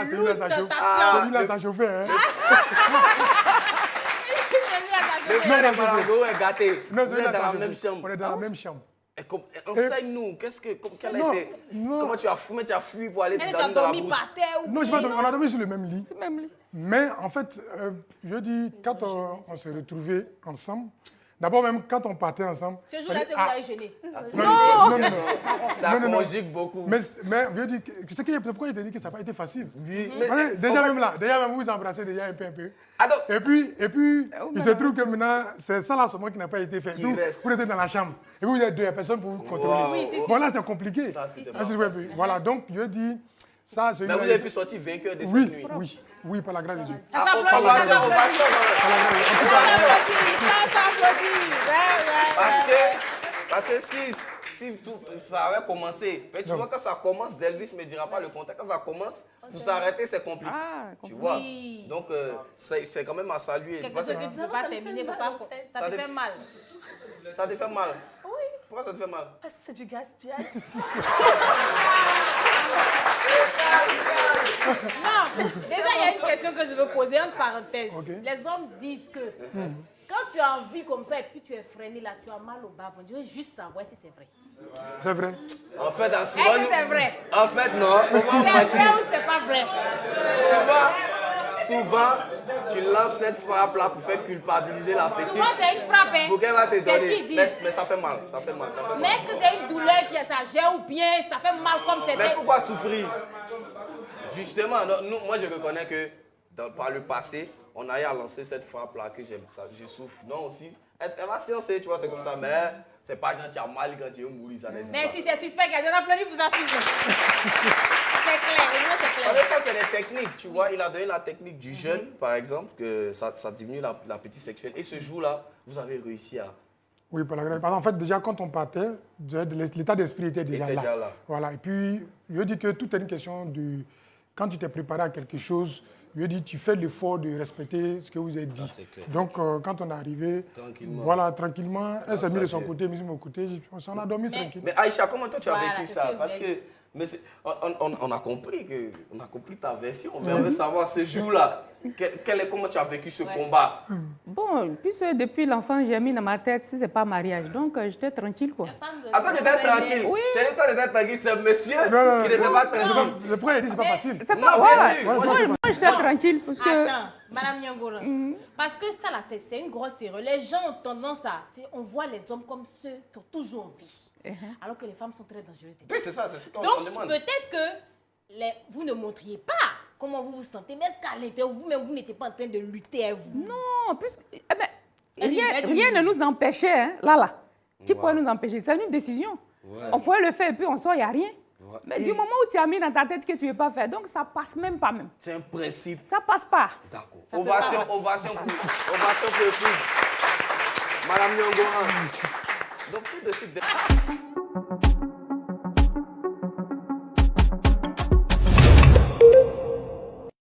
Celui-là, ça chauffait. Hein. Le Malango est gâté. Non, vous êtes dans la même chambre. On est dans la même chambre. Enseigne-nous, comment tu as fumé, tu as fui pour aller dans la brousse? Par terre ou Non, on a dormi sur le même lit. le même lit. Mais en fait, je dis, quand on s'est retrouvés ensemble, d'abord même quand on partait ensemble... Ce jour-là, c'est vous avez gêné. Non. Ça conjugue beaucoup. Mais je dis, pourquoi il te dit que ça n'a pas été facile? Oui, déjà même vous vous embrassez déjà un peu. Alors, Et puis il se trouve que maintenant, c'est ça là seulement qui n'a pas été fait. Donc, vous êtes dans la chambre. Et vous êtes deux, il n'y a personne pour vous contrôler. Wow. Voilà, c'est compliqué. Voilà, donc je dis, ça... Mais vous avez pu sortir vainqueur de cette nuit. Oui, par la grâce de Dieu. Parce que si tout ça avait commencé, tu vois, quand ça commence, Delvis ne me dira pas le contexte. Quand ça commence, pour s'arrêter, c'est compliqué. Tu vois? Donc, c'est quand même à saluer. Quelque chose que tu ne peux pas terminer, ça te fait mal. Ça te fait mal? Oui. Pourquoi ça te fait mal? Parce que c'est du gaspillage. Non, déjà, il y a une question que je veux poser, entre parenthèses. Okay. Les hommes disent que quand tu as envie comme ça et puis tu es freiné là, tu as mal au bas. Je veux juste savoir si c'est vrai. C'est vrai. En fait, Est-ce que c'est vrai? En fait, non. C'est vrai ou c'est pas vrai? Souvent, tu lances cette frappe-là pour faire culpabiliser la petite. Souvent, c'est une frappe. Hein? Pour qu'elle va te C'est ce donner. qu'ils disent. Mais ça fait mal. Mais est-ce que c'est une douleur qui s'agère ou bien ça fait mal comme c'était? Mais pourquoi souffrir? Justement, moi je reconnais que par le passé, on a eu à lancer cette frappe-là que je souffre. Non, aussi. Elle va silencer, tu vois, c'est comme ça. Mais c'est pas genre tu as mal quand tu es mourir, ça n'existe pas. Mais si c'est suspect, il y en a plein qui vous assistent. C'est clair, au moins c'est clair. Ça, c'est des techniques, tu vois. Il a donné la technique du jeûne, par exemple, que ça diminue l'appétit sexuel. Et ce jour-là, vous avez réussi à... Oui, par la grâce. En fait, déjà, quand on partait, l'état d'esprit était déjà là. Voilà. Et puis, je dis que tout est une question de... Quand tu t'es préparé à quelque chose, je dis, tu fais l'effort de respecter ce que vous avez dit. Donc, quand on est arrivé, tranquillement, elle s'est mise de son côté, mise de mon côté, on s'en a dormi tranquille. Mais Aïcha, comment toi tu as vécu ça? Parce que on a compris ta version, mais on veut savoir ce jour-là, comment tu as vécu ce combat? Bon, puisque depuis l'enfant, j'ai mis dans ma tête, si ce n'est pas mariage, donc j'étais tranquille quoi. Attends, tu étais tranquille? Oui. C'est toi qui étais tranquille, c'est monsieur qui n'était pas tranquille. Le point, il dit, c'est pas facile. C'est pas moi, j'étais tranquille parce que... Attends, Madame Nyangoro, parce que ça là, c'est une grosse erreur. Les gens ont tendance à... On voit les hommes comme ceux qui ont toujours envie. Alors que les femmes sont très dangereuses. Oui, c'est ça, c'est ce qu'on donc, demande. peut-être que vous ne montriez pas comment vous vous sentez, mais est-ce qu'à l'intérieur, vous-même, vous n'étiez pas en train de lutter à vous? Non, puisque... rien ne nous empêchait, hein, là. Qui pourrait nous empêcher? C'est une décision. On pourrait le faire et puis on sort, il n'y a rien. Mais du moment où tu as mis dans ta tête que tu ne veux pas faire, donc ça passe même pas même. C'est un principe. Ça passe pas. D'accord. Ovation pour épouse. Madame Nyangoro. Donc tout de suite...